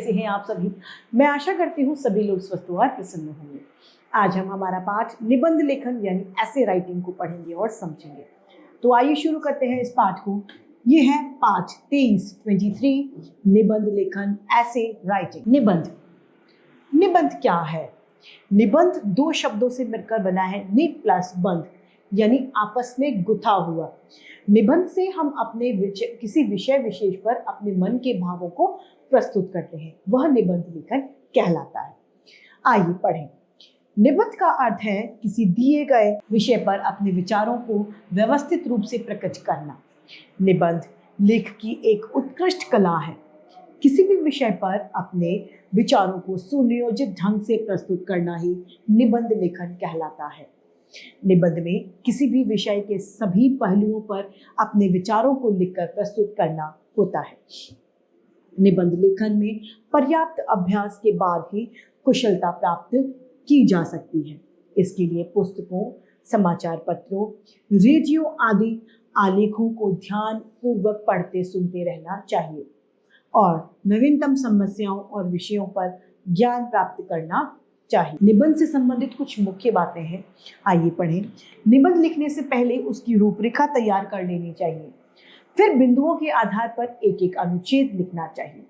कैसे हैं आप सभी। मैं आशा करती हूँ सभी लोग स्वस्थ और प्रसन्न होंगे। आज हम हमारा पाठ निबंध लेखन यानी ऐसे राइटिंग को पढ़ेंगे और समझेंगे। तो आइए शुरू करते हैं इस पाठ को। ये है पाठ 23 निबंध लेखन ऐसे राइटिंग। निबंध क्या है? निबंध दो शब्दों से मिलकर बना है, नि प्लस बंध यानी आपस में गुथा हुआ। निबंध से हम अपने किसी विषय विशेष पर अपने मन के भावों को प्रस्तुत करते हैं, वह निबंध लेखन कहलाता है। आइए पढ़ें। निबंध का अर्थ है किसी दिए गए विषय पर अपने विचारों को व्यवस्थित रूप से प्रकट करना। निबंध लेख की एक उत्कृष्ट कला है। किसी भी विषय पर अपने विचारों को सुनियोजित ढंग से प्रस्तुत करना ही निबंध लेखन कहलाता है। निबंध में किसी भी विषय के सभी पहलुओं पर अपने विचारों को लिखकर प्रस्तुत करना होता है। निबंध लेखन में पर्याप्त अभ्यास के बाद ही कुशलता प्राप्त की जा सकती है। इसके लिए पुस्तकों, समाचार पत्रों, रेडियो आदि आलेखों को ध्यान पूर्वक पढ़ते सुनते रहना चाहिए और नवीनतम समस्याओं और विषयों पर ज्ञान प्राप्त करना चाहिए। निबंध से संबंधित कुछ मुख्य बातें हैं, आइए पढ़ें। निबंध लिखने से पहले उसकी रूपरेखा तैयार कर लेनी चाहिए। फिर बिंदुओं के आधार पर एक एक अनुच्छेद लिखना चाहिए।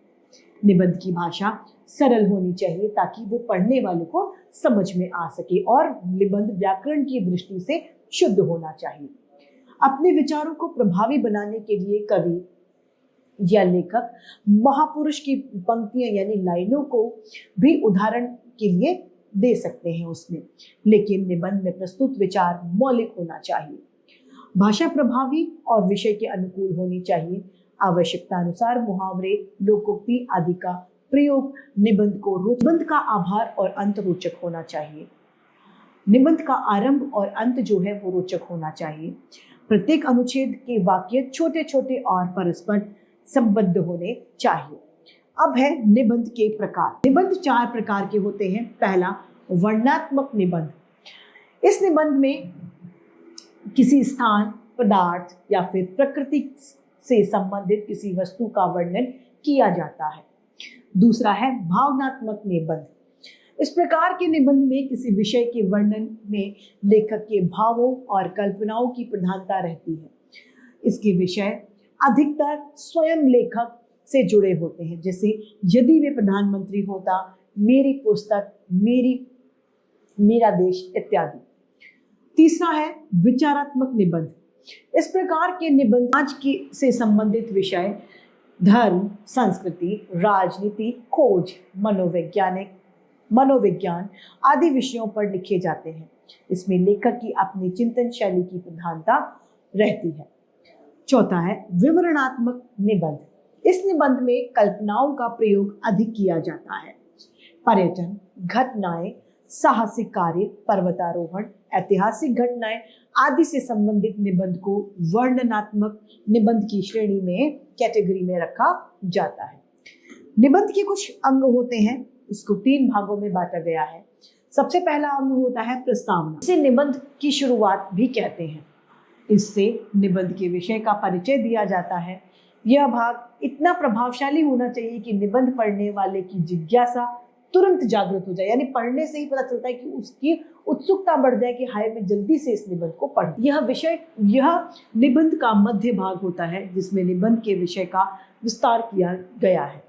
निबंध की भाषा सरल होनी चाहिए ताकि वो पढ़ने वालों को समझ में आ सके और निबंध व्याकरण की दृष्टि से शुद्ध होना चाहिए। अपने विचारों को प्रभावी बनाने के लिए कवि या लेखक महापुरुष की पंक्तियां यानी लाइनों को भी उदाहरण के लिए दे सकते हैं उसमें, लेकिन निबंध में प्रस्तुत विचार मौलिक होना चाहिए। भाषा प्रभावी और विषय के अनुकूल होनी चाहिए। आवश्यकता अनुसार मुहावरे, लोकोक्ति आदि का प्रयोग निबंध का आभार और अंत रोचक होना चाहिए। निबंध का आरंभ और अंत जो है वो रोचक होना चाहिए। प्रत्येक अनुच्छेद के वाक्य छोटे छोटे और परस्पर संबद्ध होने चाहिए। अब है निबंध के प्रकार। निबंध 4 प्रकार के होते हैं। पहला, वर्णनात्मक निबंध। इस निबंध में किसी स्थान, पदार्थ या फिर प्रकृति से संबंधित किसी वस्तु का वर्णन किया जाता है। दूसरा है भावनात्मक निबंध। इस प्रकार के निबंध में किसी विषय के वर्णन में लेखक के भावों और कल्पनाओं की प्रधानता रहती है। इसके विषय अधिकतर स्वयं लेखक से जुड़े होते हैं, जैसे यदि वे प्रधानमंत्री होता, मेरी पुस्तक, मेरा देश इत्यादि। तीसरा है विचारात्मक निबंध। इस प्रकार के निबंध समाज से संबंधित विषय, धर्म, संस्कृति, राजनीति, खोज, मनोविज्ञान आदि विषयों पर लिखे जाते हैं। इसमें लेखक की अपनी चिंतन शैली की प्रधानता रहती है। चौथा है विवरणात्मक निबंध। इस निबंध में कल्पनाओं का प्रयोग अधिक किया जाता है। पर्यटन, घटनाएं, साहसिक कार्य, पर्वतारोहण, ऐतिहासिक घटनाएं आदि से संबंधित निबंध को वर्णनात्मक निबंध की श्रेणी में, कैटेगरी में रखा जाता है। निबंध के कुछ अंग होते हैं, इसको 3 भागों में बांटा गया है। सबसे पहला अंग होता है प्रस्तावना। इसे निबंध की शुरुआत भी कहते हैं। इससे निबंध के विषय का परिचय दिया जाता है। यह भाग इतना प्रभावशाली होना चाहिए कि निबंध पढ़ने वाले की जिज्ञासा तुरंत जागृत हो जाए, यानी पढ़ने से ही पता चलता है कि उसकी उत्सुकता बढ़ जाए कि हाय मैं जल्दी से इस निबंध को पढ़ूं। यह निबंध का मध्य भाग होता है जिसमें निबंध के विषय का विस्तार किया गया है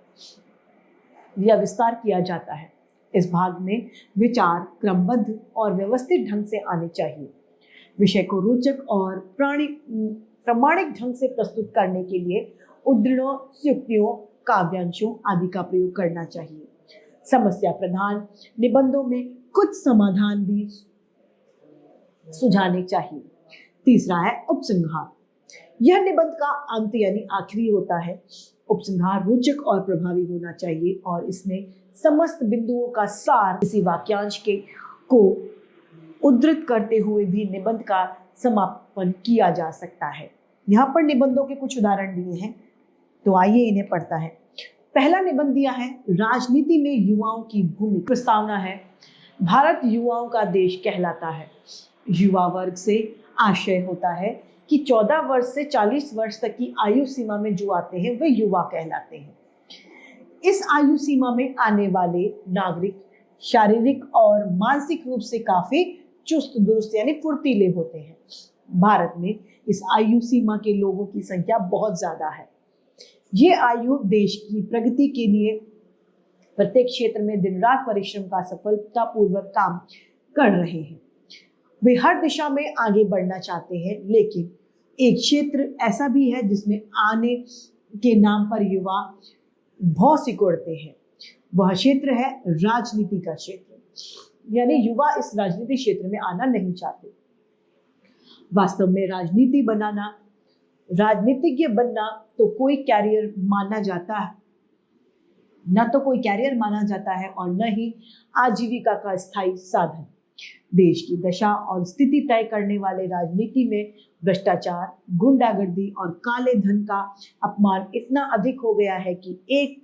या विस्तार किया जाता है। इस भाग में विचार क्रमबद्ध और व्यवस्थित ढंग से आने चाहिए। विषय को रोचक और प्रामाणिक ढंग से प्रस्तुत करने के लिए उद्धरणों, युक्तियों, काव्यांशों आदि का प्रयोग करना चाहिए। समस्या प्रधान निबंधों में कुछ समाधान भी सुझाने चाहिए। तीसरा है उपसंहार। यह निबंध का अंत यानी आखिरी होता है। उपसंहार रोचक और प्रभावी होना चाहिए और इसमें समस्त बिंदुओं का सार किसी वाक्यांश को उद्धृत करते हुए भी निबंध का समापन किया जा सकता है। यहाँ पर निबंधों के कुछ उदाहरण दिए हैं, तो आइए इन्हें पढ़ता है। पहला निबंध दिया है राजनीति में युवाओं की भूमिका। प्रस्तावना है भारत युवाओं का देश कहलाता है। युवा वर्ग से आशय होता है कि 14 वर्ष से 40 वर्ष तक की आयु सीमा में जो आते हैं वे युवा कहलाते हैं। इस आयु सीमा में आने वाले नागरिक शारीरिक और मानसिक रूप से काफी चुस्त दुरुस्त यानी फुर्तीले होते हैं। भारत में इस आयु सीमा के लोगों की संख्या बहुत ज्यादा है। ये आयु देश की प्रगति के लिए प्रत्येक क्षेत्र में दिन रात परिश्रम का सफलतापूर्वक काम कर रहे हैं। वे हर दिशा में आगे बढ़ना चाहते हैं, लेकिन एक क्षेत्र ऐसा भी है जिसमें आने के नाम पर युवा भौं सिकोड़ते हैं। वह क्षेत्र है राजनीति का क्षेत्र, यानी युवा इस राजनीति क्षेत्र में आना नहीं चाहते। वास्तव में राजनीतिज्ञ बनना तो कोई कैरियर माना जाता है, न तो कोई कैरियर माना जाता है और न ही आजीविका का स्थायी साधन। देश की दशा और स्थिति तय करने वाले राजनीति में भ्रष्टाचार, गुंडागर्दी और काले धन का अपमान इतना अधिक हो गया है कि एक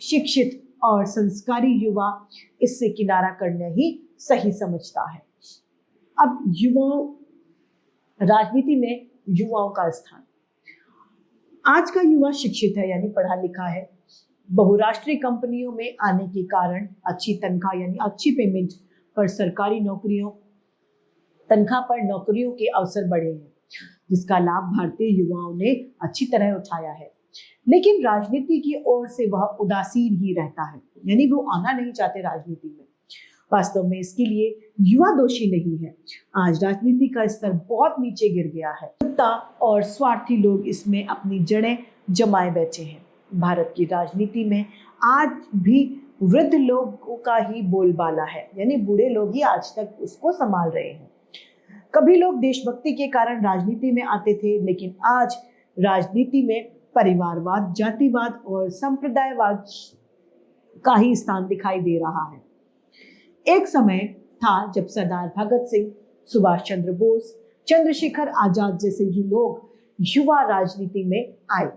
शिक्षित और संस्कारी युवा इससे किनारा करना ही सही समझता है। अब राजनीति में युवाओं का स्थान। आज का युवा शिक्षित है यानी पढ़ा लिखा है। बहुराष्ट्रीय कंपनियों में आने के कारण अच्छी तनख्वाह यानी अच्छी पेमेंट पर सरकारी तनख्वाह पर नौकरियों के अवसर बढ़े हैं, जिसका लाभ भारतीय युवाओं ने अच्छी तरह उठाया है। लेकिन राजनीति की ओर से वह उदासीन ही रहता है, यानी वो आना नहीं चाहते राजनीति में। वास्तव में इसके लिए युवा दोषी नहीं है। आज राजनीति का स्तर बहुत नीचे गिर गया है। कुत्ता और स्वार्थी लोग इसमें अपनी जड़ें जमाए बैठे हैं। भारत की राजनीति में आज भी वृद्ध लोगों का ही बोलबाला है, यानी बूढ़े लोग ही आज तक उसको संभाल रहे हैं। कभी लोग देशभक्ति के कारण राजनीति में आते थे, लेकिन आज राजनीति में परिवारवाद, जातिवाद और संप्रदायवाद का ही स्थान दिखाई दे रहा है। एक समय था जब सरदार भगत सिंह, सुभाष चंद्र बोस, चंद्रशेखर आजाद जैसे ही लोग युवा राजनीति में आए।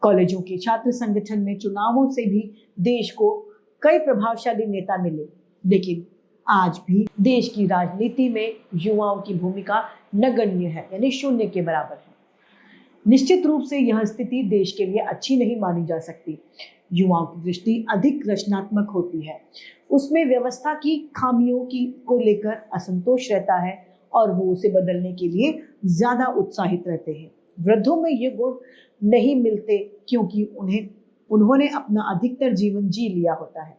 कॉलेजों के छात्र संगठन में चुनावों से भी देश को कई प्रभावशाली नेता मिले, लेकिन आज भी देश की राजनीति में युवाओं की भूमिका नगण्य है, यानी शून्य के बराबर है। निश्चित रूप से यह स्थिति देश के लिए अच्छी नहीं मानी जा सकती। युवाओं की दृष्टि अधिक रचनात्मक होती है, उसमें व्यवस्था की खामियों को लेकर असंतोष रहता है और वो उसे बदलने के लिए ज्यादा उत्साहित रहते हैं। वृद्धों में ये गुण नहीं मिलते क्योंकि उन्होंने अपना अधिकतर जीवन जी लिया होता है।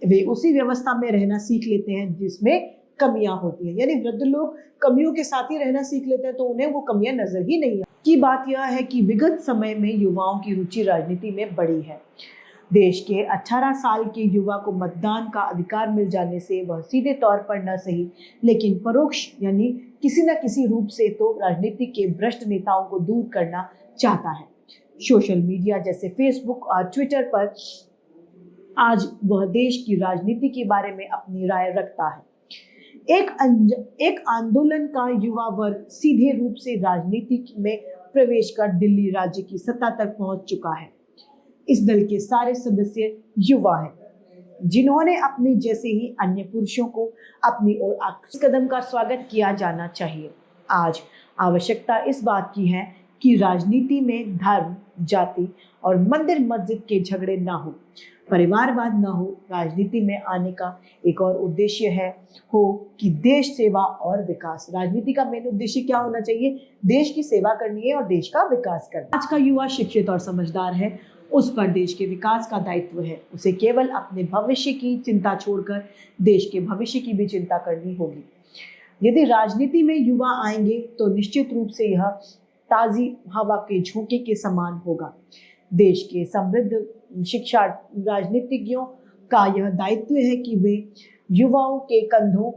वे उसी व्यवस्था में रहना सीख लेते हैं जिसमें कमियां होती हैं, यानी वृद्ध लोग कमियों के साथ ही रहना सीख लेते हैं, तो उन्हें वो कमियां नजर ही नहीं आती। की बात यह है कि विगत समय में युवाओं की रुचि राजनीति में बढ़ी है। देश के 18 साल के युवा को मतदान का अधिकार मिल जाने से वह सीधे तौर पर न सही लेकिन परोक्ष यानी किसी न किसी रूप से तो राजनीति के भ्रष्ट नेताओं को दूर करना चाहता है। सोशल मीडिया जैसे फेसबुक और ट्विटर पर आज वह देश की राजनीति के बारे में अपनी राय रखता है। एक आंदोलन का युवा वर्ग सीधे रूप से राजनीति में प्रवेश कर दिल्ली राज्य की सत्ता तक पहुंच चुका है। इस दल के सारे सदस्य युवा हैं, जिन्होंने अपने जैसे ही अन्य पुरुषों को अपनी ओर इस कदम का स्वागत किया जाना चाहिए। आज आवश्यकता इस बात की है कि राजनीति में धर्म, जाति और मंदिर मस्जिद के झगड़े ना हो, परिवारवाद ना हो। राजनीति में आने का एक और उद्देश्य हो कि देश सेवा और विकास। राजनीति का मेन उद्देश्य क्या होना चाहिए? देश की सेवा करनी है और देश का विकास करना। आज का युवा शिक्षित और समझदार है, उस पर देश के विकास का दायित्व है। उसे केवल अपने भविष्य की चिंता छोड़कर देश के भविष्य की भी चिंता करनी होगी। यदि राजनीति में युवा आएंगे तो निश्चित रूप से यह ताज़ी हवा के झोंके के समान होगा। देश के समृद्ध शिक्षा राजनीतिज्ञों का यह दायित्व है कि वे युवाओं के कंधों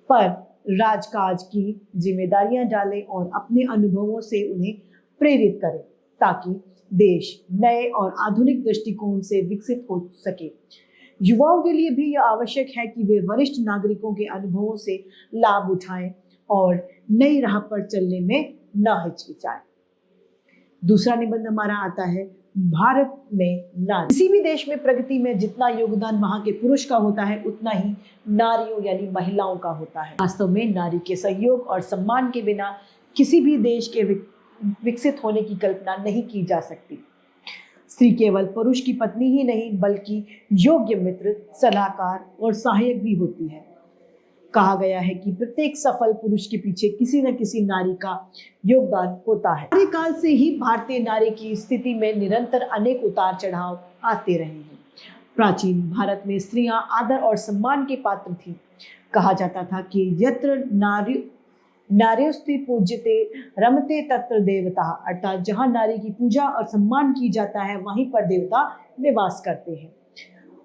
पर राजकाज की जिम्मेदारियां डालें और अपने अनुभवों से उन्हें प्रेरित करें, ताकि देश नए और आधुनिक दृष्टिकोण से विकसित हो सके। युवाओं के लिए भी यह आवश्यक है कि वे वरिष्ठ नागरिकों के अनुभवों से लाभ उठाएं और नई राह पर चलने में न हिचकिचाएं। दूसरा निबंध हमारा आता है भारत में नारी। किसी भी देश में प्रगति में जितना योगदान वहां के पुरुष का होता है, उतना ही नारियों यानी महिलाओं का होता है। वास्तव में नारी के सहयोग और सम्मान के बिना किसी भी देश के विकसित होने की कल्पना नहीं की जा सकती। स्त्री केवल पुरुष की पत्नी ही नहीं बल्कि योग्य मित्र, सलाहकार और सहायक भी होती है। कहा गया है कि प्रत्येक सफल पुरुष के पीछे किसी न किसी नारी का योगदान होता है। आदि काल से ही भारतीय नारी की स्थिति में निरंतर अनेक उतार चढ़ाव आते रहे हैं। प्राचीन भारत में स्त्रियां आदर और सम्मान के पात्र थीं। कहा जाता था कि यत्र नार्योस्ति पूज्यते रमते तत्र देवता, अर्थात जहां नारी की पूजा और सम्मान की जाता है वहीं पर देवता निवास करते हैं।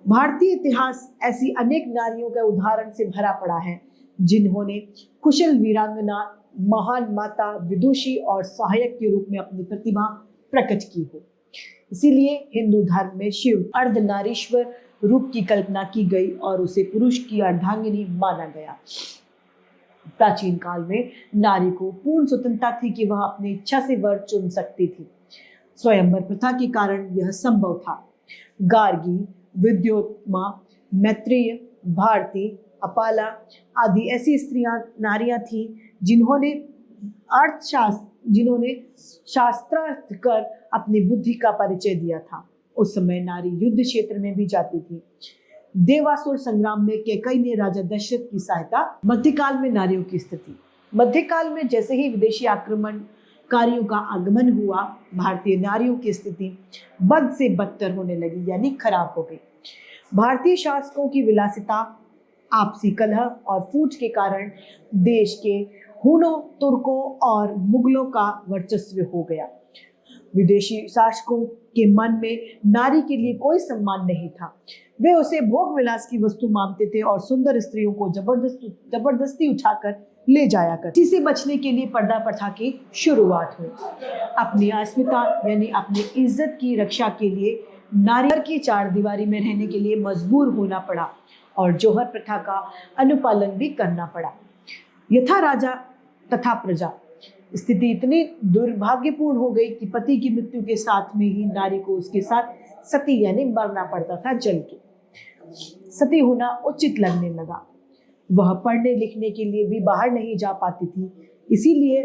भारतीय इतिहास ऐसी अनेक नारियों के उदाहरण से भरा पड़ा है जिन्होंने कुशल वीरांगना, महान माता, विदुषी और सहायक के रूप में अपनी प्रतिभा प्रकट की हो। इसीलिए हिंदू धर्म में शिव अर्धनारीश्वर रूप की कल्पना की गई और उसे पुरुष की अर्धांगिनी माना गया। प्राचीन काल में नारी को पूर्ण स्वतंत्रता थी कि वह अपनी इच्छा से वर चुन सकती थी। स्वयंवर प्रथा के कारण यह संभव था। गार्गी, विद्योत्मा, मैत्रेय, भारती, अपाला आदि ऐसी नारियां थीं जिन्होंने शास्त्रार्थ कर अपनी बुद्धि का परिचय दिया था। उस समय नारी युद्ध क्षेत्र में भी जाती थी। देवासुर संग्राम में कैकेयी ने राजा दशरथ की सहायता। मध्यकाल में नारियों की स्थिति। मध्यकाल में जैसे ही विदेशी आक्रमणकारियों का आगमन हुआ, भारतीय नारियों की स्थिति बद से बदतर होने लगी, यानी खराब हो गई। भारतीय शासकों की विलासिता, आपसी कलह और फूट के कारण देश के हुनों, तुर्कों और मुगलों का वर्चस्व हो गया। विदेशी शासकों के मन में नारी के लिए कोई सम्मान नहीं था। वे उसे भोग विलास की वस्तु मानते थे और सुंदर स्त्रियों को जबरदस्ती उठाकर ले जाया करते। इसी से बचने के लिए पर्दा प्रथा की शुरुआत हुई। अपनी अस्मिता यानी अपनी इज्जत की रक्षा के लिए नारी की चार दीवारी में रहने के लिए मजबूर होना पड़ा और जौहर प्रथा का अनुपालन भी करना पड़ा। यथा राजा तथा प्रजा। स्थिति इतनी दुर्भाग्यपूर्ण हो गई कि पति की मृत्यु के साथ में ही नारी को उसके साथ सती यानी मरना पड़ता था। जल के सती होना उचित लगने लगा। वह पढ़ने लिखने के लिए भी बाहर नहीं जा पाती थी, इसीलिए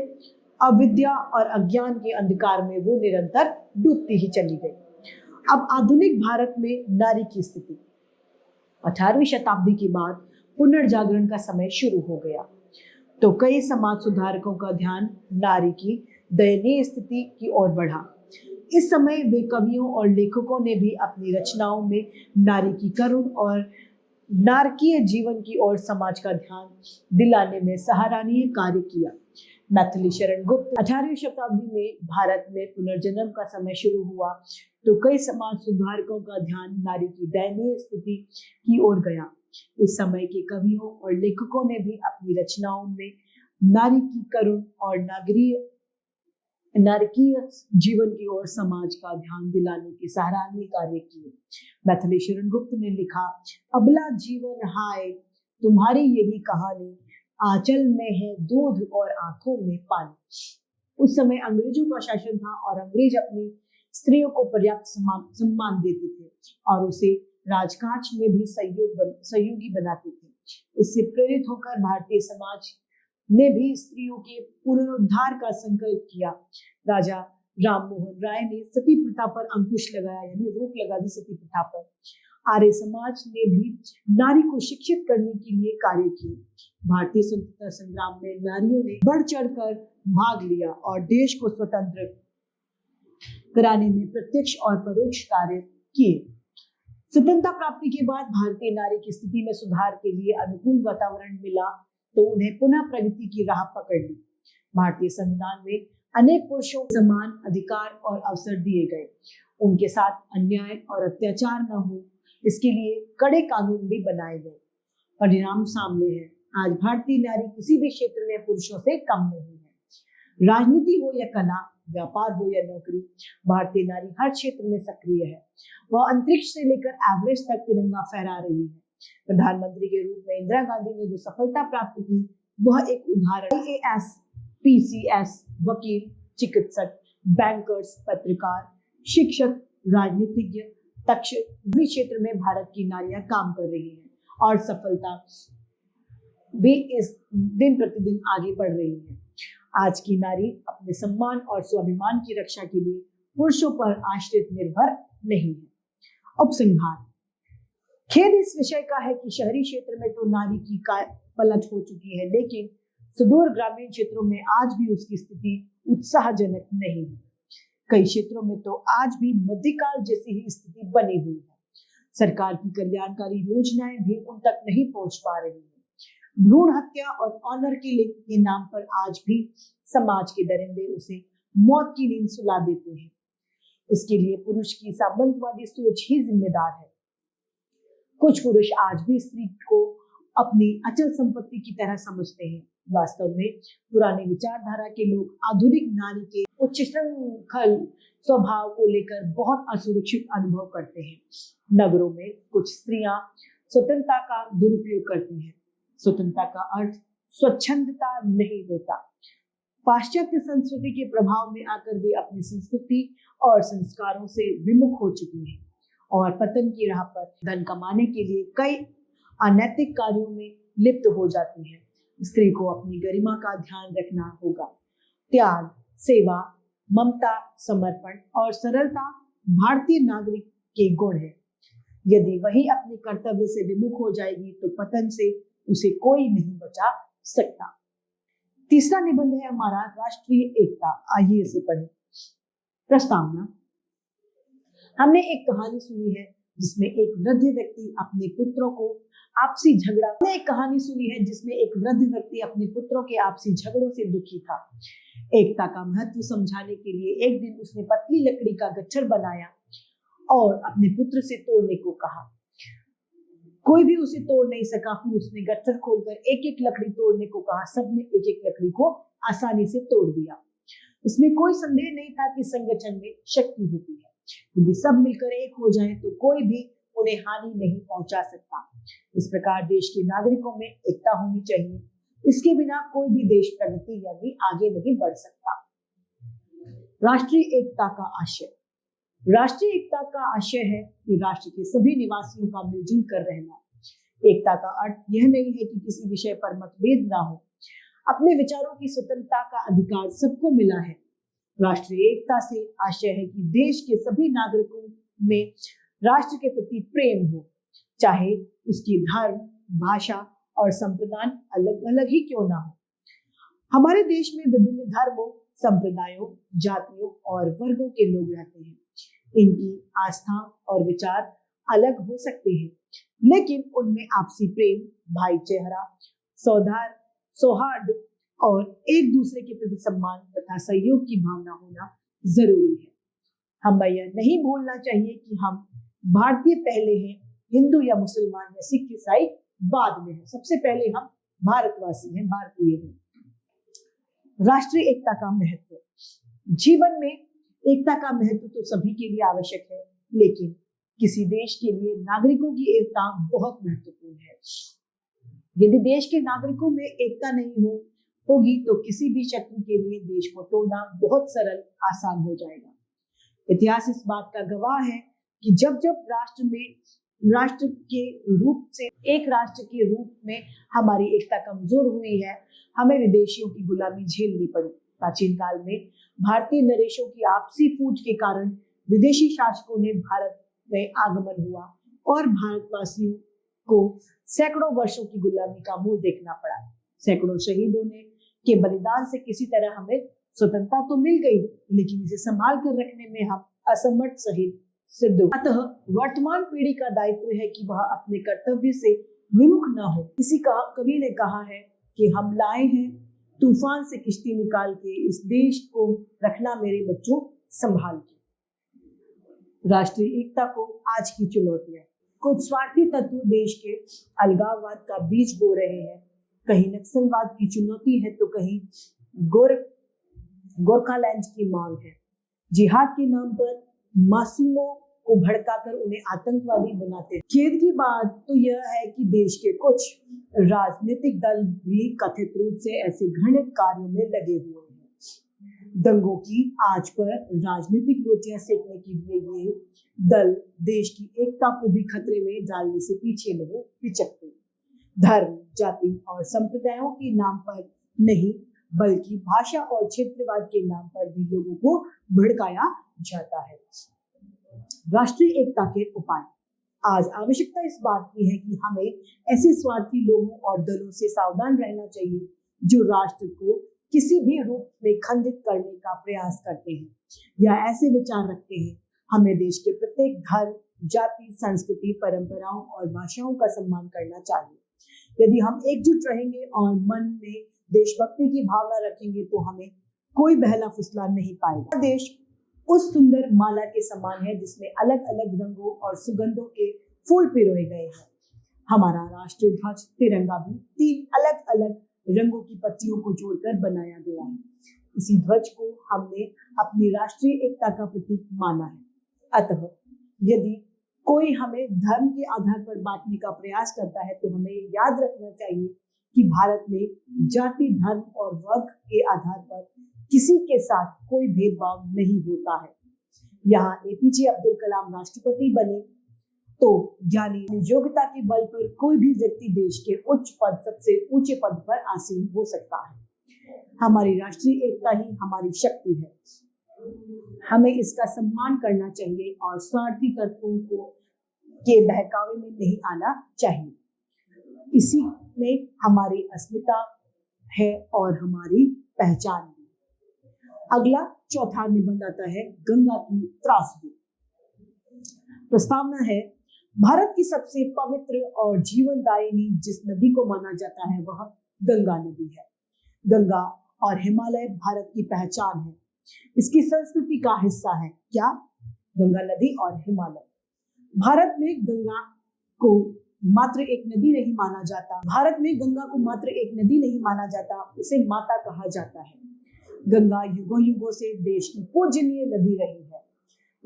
अविद्या और अज्ञान के अंधकार में वो निरंतर डूबती ही चली गई। अब आधुनिक भारत में नारी की स्थिति। 18वीं शताब्दी के बाद पुनर्जागरण का समय शुरू हो गया तो कई समाज सुधारकों का ध्यान नारी की दयनीय स्थिति की ओर बढ़ा। इस समय वे कवियों और लेखकों ने भी अपनी रचनाओं में नारी की करुण और नारकीय जीवन की ओर समाज का ध्यान दिलाने में सराहनीय कार्य किया। मैथिली शरण गुप्त। 18वीं शताब्दी में भारत में पुनर्जन्म का समय शुरू हुआ तो कई समाज सुधारकों का ध्यान नारी की दयनीय स्थिति की ओर गया। इस समय के कवियों और लेखकों ने भी अपनी रचनाओं में नारी की करुण और नारकीय जीवन की ओर समाज का ध्यान दिलाने के सराहनीय कार्य किए। मैथिली शरण गुप्त ने लिखा, अबला जीवन हाय तुम्हारी यही कहानी, आंचल में है दूध और आंखों में पानी। उस समय अंग्रेजों का शासन था और अंग्रेज अपनी स्त्रियों को पर्याप्त सम्मान देते थे और उसे राजकाज में भी सहयोगी बनाते थे। इससे प्रेरित होकर भारतीय समाज ने भी स्त्रियों के पुनरुद्धार का संकल्प किया। राजा राम मोहन राय ने सती प्रथा पर अंकुश लगाया, यानी रोक लगा दी सती प्रथा पर। आर्य समाज ने भी नारी को शिक्षित करने के लिए कार्य किए। भारतीय स्वतंत्रता संग्राम में नारियों ने बढ़ चढ़कर भाग लिया और देश को स्वतंत्र कराने में प्रत्यक्ष और परोक्ष कार्य किए। स्वतंत्रता प्राप्ति के बाद भारतीय नारी की स्थिति में सुधार के लिए अनुकूल वातावरण मिला तो उन्हें पुनः प्रगति की राह पकड़ ली। भारतीय संविधान में अनेक पुरुषों को समान अधिकार और अवसर दिए गए। उनके साथ अन्याय और अत्याचार न हो, इसके लिए कड़े कानून भी बनाए गए। परिणाम सामने है। आज भारतीय नारी किसी भी क्षेत्र में पुरुषों से कम नहीं है। राजनीति हो या कला, व्यापार हो या नौकरी, भारतीय नारी हर क्षेत्र में सक्रिय है। वह अंतरिक्ष से लेकर एवरेस्ट तक तिरंगा फहरा रही है। प्रधानमंत्री के रूप में इंदिरा गांधी ने जो सफलता प्राप्त की वह एक उदाहरण। IAS, PCS, वकील, चिकित्सक, बैंकर्स, पत्रकार, शिक्षक, राजनीतिज्ञ तक सभी क्षेत्र में भारत की नारियां काम कर रही हैं और सफलता भी इस दिन प्रतिदिन आगे बढ़ रही है। आज की नारी अपने सम्मान और स्वाभिमान की रक्षा के लिए पुरुषों पर आश्रित निर्भर नहीं है। उपसंहार। खेद इस विषय का है कि शहरी क्षेत्र में तो नारी की पलट हो चुकी है, लेकिन सुदूर ग्रामीण क्षेत्रों में आज भी उसकी स्थिति उत्साहजनक नहीं है। कई क्षेत्रों में तो आज भी मध्यकाल जैसी ही स्थिति बनी हुई है। सरकार की कल्याणकारी योजनाएं भी उन तक नहीं पहुंच पा रही है। भ्रूण हत्या और ऑनर किलिंग के नाम पर आज भी समाज के दरिंदे उसे मौत की नींद सुला देते हैं। इसके लिए पुरुष की सामंतवादी सोच ही जिम्मेदार है। कुछ पुरुष आज भी स्त्री को अपनी अचल संपत्ति की तरह समझते हैं। वास्तव में पुराने विचारधारा के लोग आधुनिक नारी के उच्च श्रृंखल स्वभाव को लेकर बहुत असुरक्षित अनुभव करते हैं। नगरों में कुछ स्त्रियां स्वतंत्रता का दुरुपयोग करती हैं। स्वतंत्रता का अर्थ स्वच्छंदता नहीं होता। पाश्चात्य संस्कृति के प्रभाव में आकर वे अपनी संस्कृति और संस्कारों से विमुख हो चुकी हैं और पतन की राह पर धन कमाने के लिए कई अनैतिक कार्यों में लिप्त हो जाती हैं। स्त्री को अपनी गरिमा का ध्यान रखना होगा। त्याग, सेवा, ममता, समर्पण और सरलता भारतीय नागरिक के गुण है। यदि वही अपने कर्तव्य से विमुख हो जाएगी तो पतन से उसे कोई नहीं बचा सकता। तीसरा निबंध है हमारा राष्ट्रीय एकता। आइए इसे पढ़ें। प्रस्तावना। हमने एक कहानी सुनी है जिसमें एक वृद्ध व्यक्ति अपने पुत्रों को आपसी झगड़ा अपने पुत्रों के आपसी झगड़ों से दुखी था। एकता का महत्व समझाने के लिए एक दिन उसने पतली लकड़ी का गट्ठर बनाया और अपने पुत्र से तोड़ने को कहा। कोई भी उसे तोड़ नहीं सका। फिर उसने गट्ठर खोलकर एक एक लकड़ी तोड़ने को कहा। सबने एक एक लकड़ी को आसानी से तोड़ दिया। उसमें कोई संदेह नहीं था कि संगठन में शक्ति होती है। यदि सब मिलकर एक हो जाएं तो कोई भी उन्हें हानि नहीं पहुंचा सकता। इस प्रकार देश के नागरिकों में एकता होनी चाहिए। इसके बिना कोई भी देश प्रगति यानी आगे नहीं बढ़ सकता। राष्ट्रीय एकता का आशय। राष्ट्रीय एकता का आशय है कि राष्ट्र के सभी निवासियों का मिलजुल कर रहना। एकता का अर्थ यह नहीं है कि किसी विषय पर मतभेद ना हो। अपने विचारों की स्वतंत्रता का अधिकार सबको मिला है। राष्ट्रीय एकता से आशय है कि देश के सभी नागरिकों में राष्ट्र के प्रति प्रेम हो, चाहे उसकी धर्म, भाषा और संप्रदाय अलग अलग ही क्यों ना हो। हमारे देश में विभिन्न धर्मों, संप्रदायों, जातियों और वर्गों के लोग रहते हैं। इनकी आस्था और विचार अलग हो सकते हैं, लेकिन उनमें आपसी प्रेम, भाईचारा, सौहार्द और एक दूसरे के प्रति सम्मान तथा सहयोग की भावना होना जरूरी है। हमें यह नहीं भूलना चाहिए कि हम भारतीय पहले हैं, हिंदू या मुसलमान या सिख ईसाई बाद में है। सबसे पहले हम भारतवासी हैं, भारतीय हैं। राष्ट्रीय एकता का महत्व। जीवन में एकता का महत्व तो सभी के लिए आवश्यक है, लेकिन किसी देश के लिए नागरिकों की एकता बहुत महत्वपूर्ण है। यदि देश के नागरिकों में एकता नहीं होगी तो किसी भी शत्रु के लिए देश को तोड़ना बहुत सरल, आसान हो जाएगा। इतिहास इस बात का गवाह है कि जब जब राष्ट्र के रूप में हमारी एकता कमजोर हुई है, हमें विदेशियों की गुलामी झेलनी पड़ी। प्राचीन काल में भारतीय नरेशों की आपसी फूट के कारण विदेशी शासकों ने भारत में आगमन हुआ और भारतवासियों को सैकड़ों वर्षों की गुलामी का मुंह देखना पड़ा। सैकड़ों शहीदों के बलिदान से किसी तरह हमें स्वतंत्रता तो मिल गई, लेकिन इसे संभाल कर रखने में हम असमर्थ सिद्ध हुए। अतः वर्तमान पीढ़ी का दायित्व है कि वह अपने कर्तव्य से विमुख न हो। कवि ने कहा है कि हम लाए हैं तूफान से किश्ती निकाल के, इस देश को रखना मेरे बच्चों संभाल के। राष्ट्रीय एकता को आज की चुनौतियां। कुछ स्वार्थी तत्व देश के अलगाववाद का बीज बो रहे हैं। कहीं नक्सलवाद की चुनौती है तो कहीं गोरखालैंड की मांग है। जिहाद के नाम पर मासूमों को भड़काकर उन्हें आतंकवादी बनाते हैं। खेद की बात तो यह है कि देश के कुछ राजनीतिक दल भी कथित रूप से ऐसे घृणित कार्यों में लगे हुए हैं। दंगों की आंच पर राजनीतिक रोटियां सेकने के लिए ये दल देश की एकता को भी खतरे में डालने से पीछे नहीं पिचकते। धर्म, जाति और संप्रदायों के नाम पर नहीं, बल्कि भाषा और क्षेत्रवाद के नाम पर भी लोगों को भड़काया जाता है। राष्ट्रीय एकता के उपाय। आज आवश्यकता इस बात की है कि हमें ऐसे स्वार्थी लोगों और दलों से सावधान रहना चाहिए जो राष्ट्र को किसी भी रूप में खंडित करने का प्रयास करते हैं या ऐसे विचार रखते हैं। हमें देश के प्रत्येक धर्म, जाति, संस्कृति, परंपराओं और भाषाओं का सम्मान करना चाहिए। यदि हम एकजुट रहेंगे और मन में देशभक्ति की भावना रखेंगे तो हमें कोई बहला फुसला नहीं पाएगा। देश उस सुंदर माला के समान है जिसमें अलग अलग रंगों और सुगंधों के फूल पिरोए गए हैं। हमारा राष्ट्रीय ध्वज तिरंगा भी 3 अलग अलग रंगों की पत्तियों को जोड़कर बनाया गया है। इसी ध्वज को हमने अपनी राष्ट्रीय एकता का प्रतीक माना है। अतः यदि कोई हमें धर्म के आधार पर बांटने का प्रयास करता है तो हमें याद रखना चाहिए कि भारत में जाति, धर्म और वर्ग के आधार पर किसी के साथ कोई भेदभाव नहीं होता है। यहाँ एपीजे अब्दुल कलाम राष्ट्रपति बने तो यानी योग्यता के बल पर कोई भी व्यक्ति देश के उच्च पद, सबसे ऊंचे पद पर आसीन हो सकता है। हमारी राष्ट्रीय एकता ही हमारी शक्ति है। हमें इसका सम्मान करना चाहिए और स्वार्थी तत्वों को के बहकावे में नहीं आना चाहिए। इसी में हमारी अस्मिता है और हमारी पहचान है। अगला चौथा निबंध आता है गंगा की त्रासदी। प्रस्तावना है, भारत की सबसे पवित्र और जीवनदायिनी जिस नदी को माना जाता है वह गंगा नदी है। गंगा और हिमालय भारत की पहचान है, इसकी संस्कृति का हिस्सा है। क्या? गंगा नदी और हिमालय। भारत में गंगा को मात्र एक नदी नहीं माना जाता। भारत में गंगा को मात्र एक नदी नहीं माना जाता, उसे माता कहा जाता है। गंगा युगों युगों से देश की पूजनीय नदी रही है।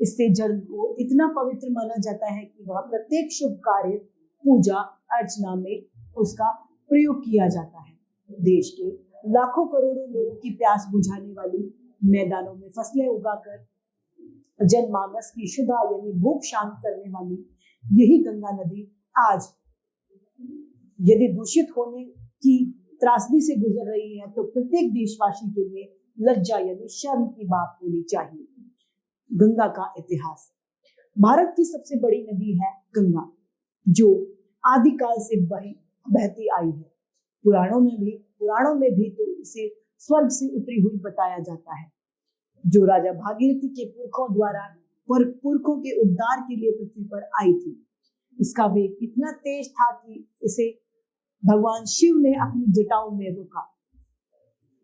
इससे जल को इतना पवित्र माना जाता है कि वह प्रत्येक शुभ कार्य, पूजा अर्चना में उसका प्रयोग किया जाता है। देश के लाखों करोड़ों लोगों की प्यास बुझाने वाली, मैदानों में फसलें उगाकर जनमानस की क्षुधा यानी भूख शांत करने वाली यही गंगा नदी आज यदि दूषित होने की त्रासदी से गुजर रही है तो प्रत्येक देशवासी के लिए लज्जा यानी शर्म की बात होनी चाहिए। गंगा का इतिहास। भारत की सबसे बड़ी नदी है गंगा, जो आदिकाल से बहती आई है। पुराणों में भी तो इसे स्वर्ग से उतरी हुई बताया जाता है, जो राजा भागीरथी के पुरखों के उद्धार के लिए पृथ्वी पर आई थी। इसका वेग इतना तेज था कि इसे भगवान शिव ने अपनी जटाओं में रोका।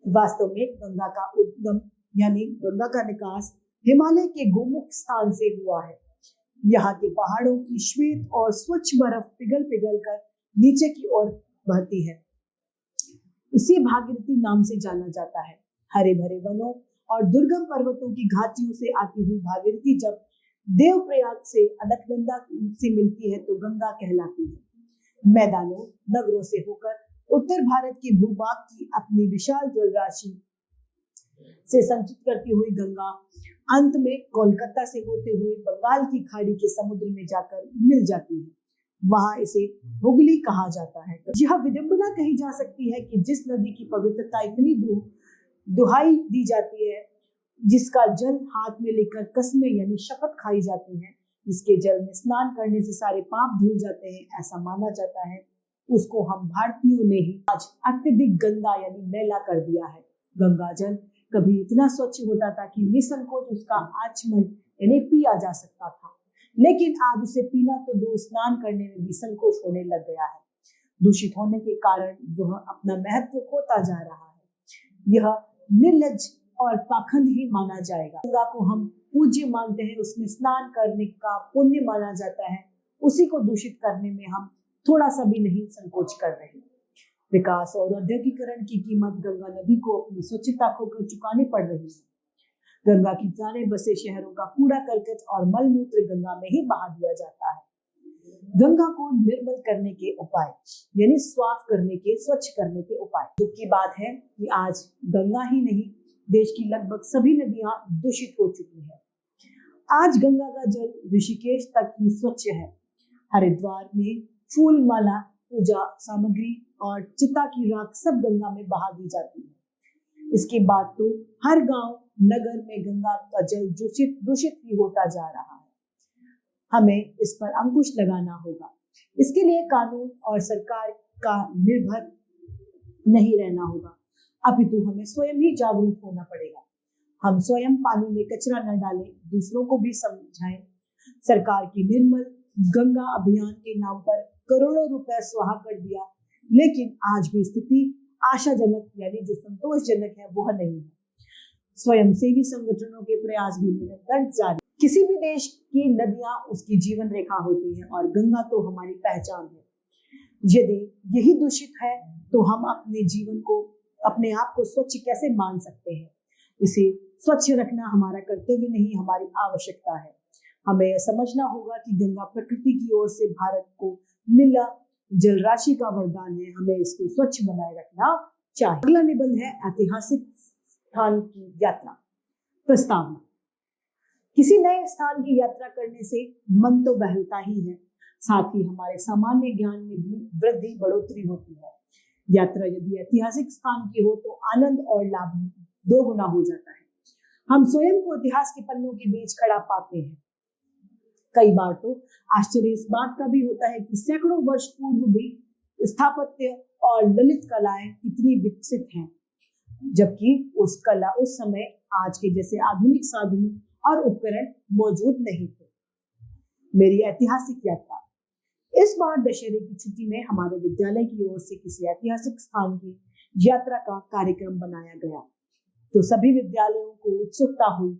वास्तव में गंगा का उद्गम यानी गंगा का निकास हिमालय के गोमुख स्थान से हुआ है। यहाँ के पहाड़ों की श्वेत और स्वच्छ बर्फ पिघल कर नीचे की ओर बहती है। इसे भागीरथी नाम से जाना जाता है। हरे भरे वनों और दुर्गम पर्वतों की घाटियों से आती हुई भागीरथी जब देवप्रयाग से अलकनंदा से मिलती है तो गंगा कहलाती है। मैदानों, नगरों से होकर उत्तर भारत के भूभाग की अपनी विशाल जलराशि से संचित करती हुई गंगा अंत में कोलकाता से होते हुए बंगाल की खाड़ी के समुद्र में जाकर मिल जाती है। वहां इसे हुगली कहा जाता है। यह विडंबना कही जा सकती है कि जिस नदी की पवित्रता इतनी दुहाई दी जाती है, जिसका जल हाथ में लेकर कस्में यानी शपथ खाई जाती है, जिसके जल में स्नान करने से सारे पाप धुल जाते हैं, ऐसा माना जाता है, उसको हम भारतीयों ने ही आज अत्यधिक गंदा यानी मैला कर दिया है। गंगा जल कभी इतना स्वच्छ होता था कि निसंकोच उसका आचमन यानी पिया जा सकता था, लेकिन आज उसे पीना तो दूर, स्नान करने में भी संकोच होने लग गया है। दूषित होने के कारण वह अपना महत्व खोता जा रहा है। यह निर्लज और पाखंड ही माना जाएगा। गंगा को हम पूज्य मानते हैं, उसमें स्नान करने का पुण्य माना जाता है, उसी को दूषित करने में हम थोड़ा सा भी नहीं संकोच कर रहे। विकास और औद्योगिकरण की कीमत गंगा नदी को अपनी स्वच्छता खोकर चुकानी पड़ रही है। गंगा की किनारे बसे शहरों का कूड़ा करकट और मलमूत्र गंगा में ही बहा दिया जाता है। गंगा को निर्मल करने के उपाय यानी साफ करने के, स्वच्छ करने के उपाय। दुख की बात है कि आज गंगा ही नहीं, देश की लगभग सभी नदियां दूषित हो चुकी है। आज गंगा का जल ऋषिकेश तक ही स्वच्छ है। हरिद्वार में फूल माला, पूजा सामग्री और चिता की राख सब गंगा में बहा दी जाती है। इसके बाद तो हर गांव नगर में गंगा का जल दूषित ही होता जा रहा है। हमें इस पर अंकुश लगाना होगा। इसके लिए कानून और सरकार का निर्भर नहीं रहना होगा, अपितु हमें स्वयं ही जागरूक होना पड़ेगा। हम स्वयं पानी में कचरा न डालें, दूसरों को भी समझाएं। सरकार की निर्मल गंगा अभियान के नाम पर करोड़ों रुपए स्वाहा कर दिया, लेकिन आज भी स्थिति आशाजनक यानी जो संतोषजनक है वह नहीं है। स्वयंसेवी संगठनों के प्रयास भी निरंतर जारी। किसी भी देश की नदियां उसकी जीवन रेखा होती है और गंगा तो हमारी पहचान है। यदि यही दूषित है तो हम अपने जीवन को, अपने आप को स्वच्छ कैसे मान सकते हैं? इसे स्वच्छ रखना हमारा कर्तव्य नहीं, हमारी आवश्यकता है। हमें यह समझना होगा कि गंगा प्रकृति की ओर से भारत को मिला जल राशि का वरदान है। हमें इसको स्वच्छ बनाए रखना चाहिए। अगला निबंध है ऐतिहासिक स्थान की यात्रा। प्रस्तावना। किसी नए स्थान की यात्रा करने से मन तो बहलता ही है, साथ ही हमारे सामान्य ज्ञान में भी वृद्धि बढ़ोतरी होती है। यात्रा यदि ऐतिहासिक स्थान की हो तो आनंद और लाभ दोगुना हो जाता है। हम स्वयं को इतिहास के पन्नों के बीच खड़ा पाते हैं। कई बार तो आश्चर्य इस बात का भी होता है कि सैकड़ों वर्ष पूर्व भी स्थापत्य और ललित कलाएं कितनी विकसित हैं, जबकि उस समय आज के जैसे आधुनिक साधनों और उपकरण मौजूद नहीं थे। मेरी ऐतिहासिक यात्रा। इस बार दशहरे की छुट्टी में हमारे विद्यालय की ओर से किसी ऐतिहासिक स्थान की यात्रा का कार्यक्रम बनाया गया, तो सभी विद्यालयों को उत्सुकता हुई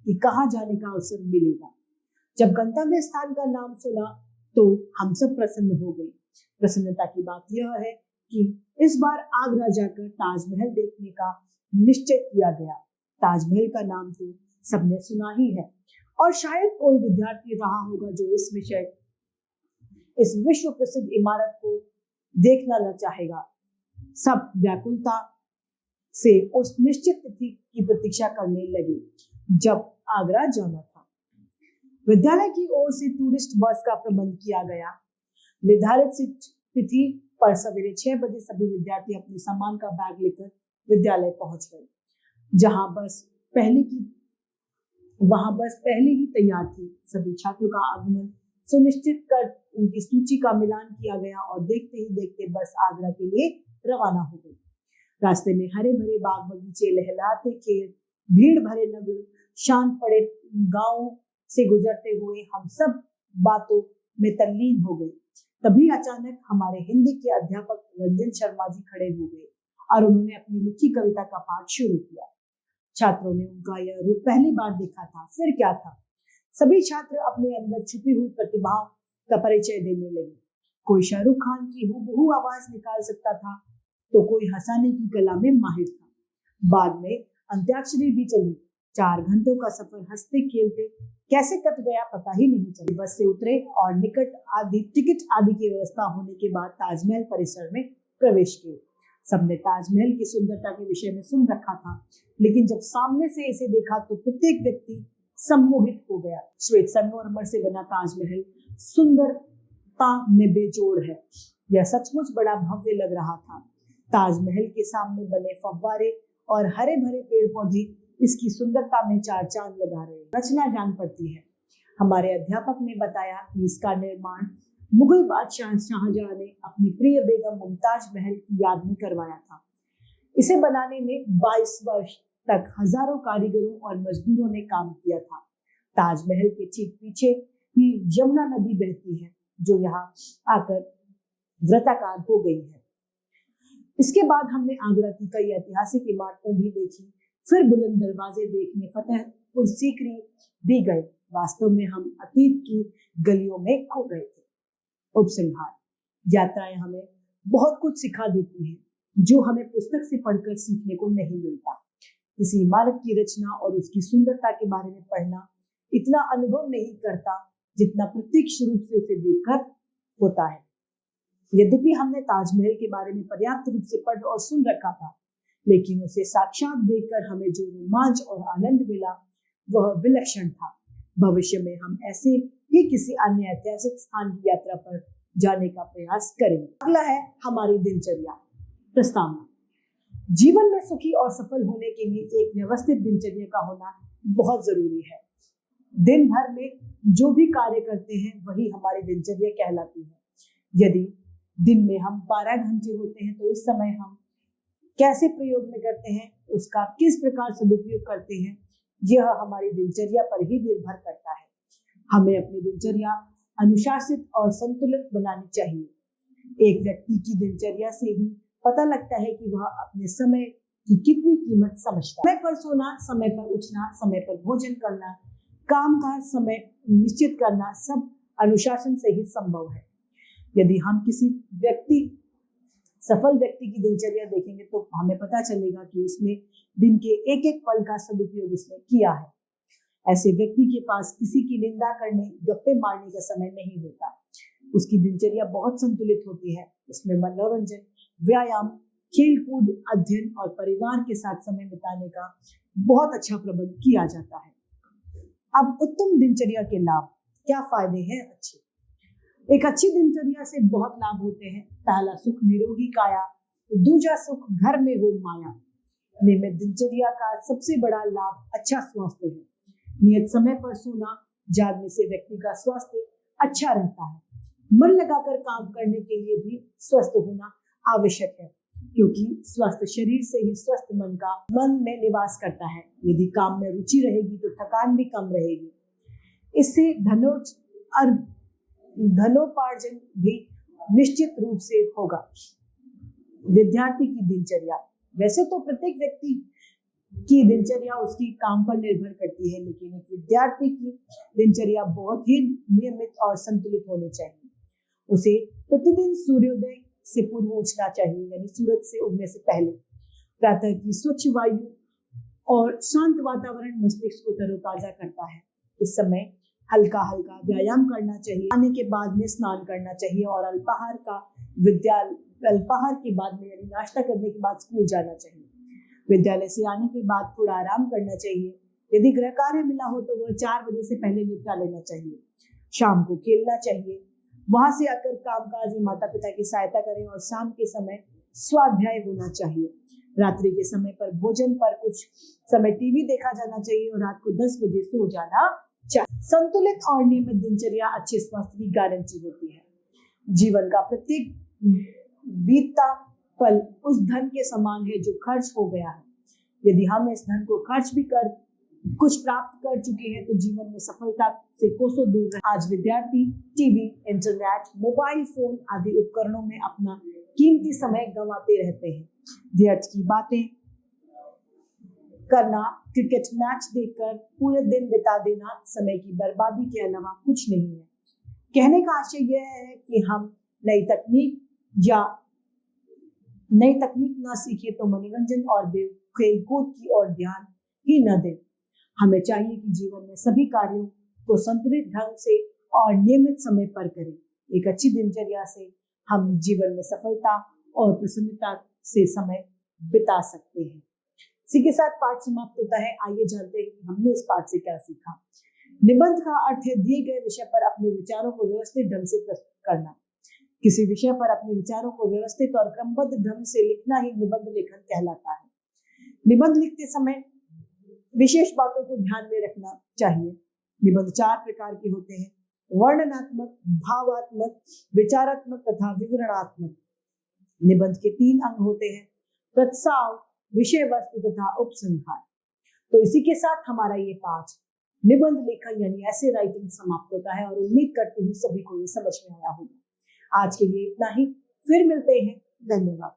कि कहाँ जाने का अवसर मिलेगा। जब गंतव्य स्थान का नाम सुना तो हम सब प्रसन्न हो गए। प्रसन्नता की बात यह है कि इस बार आगरा जाकर ताजमहल देखने का निश्चय किया गया। ताजमहल का नाम तो सबने सुना ही है और शायद कोई विद्यार्थी रहा होगा जो इस विश्व प्रसिद्ध इमारत को देखना न चाहेगा। सब व्याकुलता से उस निश्चित तिथि की प्रतीक्षा करने लगे जब आगरा जाना था। विद्यालय की ओर से टूरिस्ट बस का प्रबंध किया गया। निर्धारित तिथि पर सवेरे 6 बजे सभी विद्यार्थी अपने सामान का बैग लेकर विद्यालय पहुंच गए। वहां बस पहले ही तैयार थी। सभी छात्रों का आगमन सुनिश्चित कर उनकी सूची का मिलान किया गया और देखते ही देखते बस आगरा के लिए रवाना हो गई। रास्ते में हरे भरे बाग बगीचे, लहलहाते खेत, भीड़ भरे नगर, शांत पड़े गांव से गुजरते हुए हम सब बातों में तल्लीन हो गए। तभी अचानक हमारे हिंदी के अध्यापक रंजन शर्मा जी खड़े हो गए और उन्होंने अपनी लिखी कविता का पाठ शुरू किया। छात्रों ने उनका यह रूप पहली बार देखा था। फिर क्या था, सभी छात्र अपने अंदर छुपी हुई प्रतिभाओं का परिचय देने लगे। कोई शाहरुख खान की हूबहू आवाज निकाल सकता था तो कोई हंसाने की कला में माहिर था। बाद में अंत्याक्षरी भी चली। 4 घंटों का सफर हंसते खेलते कैसे कट गया पता ही नहीं चला। बस से उतरे और टिकट आदि की व्यवस्था होने के बाद ताजमहल परिसर में प्रवेश किए। सबने ताजमहल की सुंदरता के विषय में सुन रखा था, लेकिन जब सामने से इसे देखा तो प्रत्येक व्यक्ति सम्मोहित हो गया। श्वेत संगमरमर से बना ताजमहल सुंदरता में बेजोड़ है। यह सचमुच बड़ा भव्य लग रहा था। ताजमहल के सामने बने फव्वारे और हरे भरे पेड़ पौधे इसकी सुंदरता में 4 चांद लगा रहे। रचना जान पड़ती है। हमारे अध्यापक ने बताया कि इसका निर्माण मुगल बादशाह शाहजहां ने अपनी प्रिय बेगम मुमताज महल की याद में करवाया था। इसे बनाने में 22 वर्ष तक हजारों कारीगरों और मजदूरों ने काम किया था। ताजमहल के ठीक पीछे ही यमुना नदी बहती है, जो यहाँ आकर वृत्ताकार हो गई है। इसके बाद हमने आगरा की कई ऐतिहासिक इमारतें भी देखी। फिर बुलंद दरवाजे देखने फतेहपुर सीकरी भी गए। वास्तव में हम अतीत की गलियों में खो गए थे। उपसंहार। यात्राएं हमें बहुत कुछ सिखा देती हैं, जो हमें पुस्तक से पढ़कर सीखने को नहीं मिलता। किसी इमारत की रचना और उसकी सुंदरता के बारे में पढ़ना इतना अनुभव नहीं करता जितना प्रत्यक्ष रूप से उसे देखकर होता है। यद्यपि हमने ताजमहल के बारे में पर्याप्त रूप से पढ़ और सुन रखा था, लेकिन उसे साक्षात देखकर हमें जो रोमांच और आनंद मिला वह विलक्षण था। भविष्य में हम ऐसे ही किसी अन्य ऐतिहासिक स्थान की यात्रा पर जाने का प्रयास करेंगे। अगला है हमारी दिनचर्या। प्रस्तावना। जीवन में सुखी और सफल होने के लिए एक व्यवस्थित दिनचर्या का होना बहुत जरूरी है। दिन भर में जो भी कार्य करते हैं वही हमारी दिनचर्या कहलाती है। यदि दिन में हम 12 घंटे होते हैं तो इस समय हम कैसे प्रयोग में करते हैं, उसका किस प्रकार सदुपयोग करते हैं, यह हमारी दिनचर्या पर ही निर्भर करता है। हमें अपनी दिनचर्या अनुशासित और संतुलित बनानी चाहिए। एक व्यक्ति की दिनचर्या से ही पता लगता है कि वह अपने समय की कितनी कीमत समझता है। समय पर सोना, समय पर उठना, समय पर भोजन करना, काम का समय निश्चित करना सब अनुशासन से ही संभव है। यदि हम किसी सफल व्यक्ति की दिनचर्या देखेंगे तो हमें पता चलेगा कि उसने दिन के एक एक पल का सदुपयोग उसने किया है। ऐसे व्यक्ति के पास किसी की निंदा करने, गप्पे मारने का समय नहीं होता। उसकी दिनचर्या बहुत संतुलित होती है। उसमें मनोरंजन, व्यायाम, खेल कूद, अध्ययन और परिवार के साथ समय बिताने का बहुत अच्छा प्रबंध किया जाता है। अब उत्तम दिनचर्या के लाभ, क्या फायदे हैं अच्छे? एक अच्छी दिनचर्या से बहुत लाभ होते हैं। पहला सुख निरोगी काया, दूजा सुख घर में हो माया। नियमित दिनचर्या का सबसे बड़ा लाभ अच्छा स्वास्थ्य है। नियत समय पर सोना, जागने से व्यक्ति का स्वास्थ्य अच्छा रहता है। मन लगाकर काम करने के लिए भी स्वस्थ होना आवश्यक है, क्योंकि स्वस्थ शरीर से ही स्वस्थ मन में निवास करता है। यदि काम में रुचि रहेगी तो थकान भी कम रहेगी। इससे धनोपार्जन भी निश्चित रूप से होगा। विद्यार्थी की दिनचर्या, वैसे तो प्रत्येक व्यक्ति की दिनचर्या उसकी काम पर निर्भर करती है, लेकिन एक विद्यार्थी की दिनचर्या बहुत ही नियमित और संतुलित होनी चाहिए। उसे प्रतिदिन सूर्योदय से पूर्व उठना चाहिए, यानी सूरज से उगने से पहले। प्रातः की स्वच्छ वायु और शांत वातावरण मस्तिष्क को तरोताजा करता है। इस समय हल्का हल्का व्यायाम करना चाहिए। आने के बाद में स्नान करना चाहिए और अल्पाहार के बाद में, यानी नाश्ता करने के बाद स्कूल जाना चाहिए। विद्यालय से आने के बाद थोड़ा आराम करना चाहिए। यदि गृह कार्य मिला हो तो वह 4 बजे से पहले निपटा लेना चाहिए। शाम को खेलना चाहिए। वहां से आकर कामकाज में माता पिता की सहायता करें और शाम के समय स्वाध्याय होना चाहिए। रात्रि के समय पर भोजन पर कुछ समय टीवी देखा जाना चाहिए और रात को 10 बजे सो जाना चाहिए। संतुलित और नियमित दिनचर्या अच्छे स्वास्थ्य की गारंटी होती है। जीवन का प्रत्येक बीतता पल उस धन के समान है जो खर्च हो गया है। यदि हम इस धन को खर्च भी कर कुछ प्राप्त कर चुके हैं तो जीवन में सफलता से कोसों दूर है। आज विद्यार्थी टीवी, इंटरनेट, मोबाइल फोन आदि उपकरणों में अपना कीमती समय गंवाते रहते हैं। व्यर्थ की बातें करना, क्रिकेट मैच देखकर पूरे दिन बिता देना समय की बर्बादी के अलावा कुछ नहीं है। कहने का आशय यह है कि हम नई तकनीक ना सीखे तो मनोरंजन और खेल कूद की ओर ध्यान ही न दें। हमें चाहिए कि जीवन में सभी कार्यों को संतुलित ढंग से और नियमित समय पर करें। एक अच्छी दिनचर्या से हम जीवन में सफलता और प्रसन्नता से समय बिता सकते हैं। इसी के साथ पाठ समाप्त होता है। आइए जानते हैं कि हमने इस पाठ से क्या सीखा। निबंध का अर्थ है दिए गए विषय पर अपने विचारों को व्यवस्थित ढंग से प्रस्तुत करना। किसी विषय पर अपने विचारों को व्यवस्थित और क्रमबद्ध ढंग से लिखना ही निबंध लेखन कहलाता है। निबंध लिखते समय विशेष बातों को ध्यान में रखना चाहिए। निबंध 4 प्रकार के होते हैं: वर्णनात्मक, भावात्मक, विचारात्मक तथा विवरणात्मक। निबंध के 3 अंग होते हैं: प्रस्ताव, विषय वस्तु तथा उपसंहार। तो इसी के साथ हमारा ये पाठ निबंध लेखन यानी ऐसे राइटिंग समाप्त होता है और उम्मीद करती हूँ सभी को ये समझ में आया होगा। आज के लिए इतना ही, फिर मिलते हैं। धन्यवाद।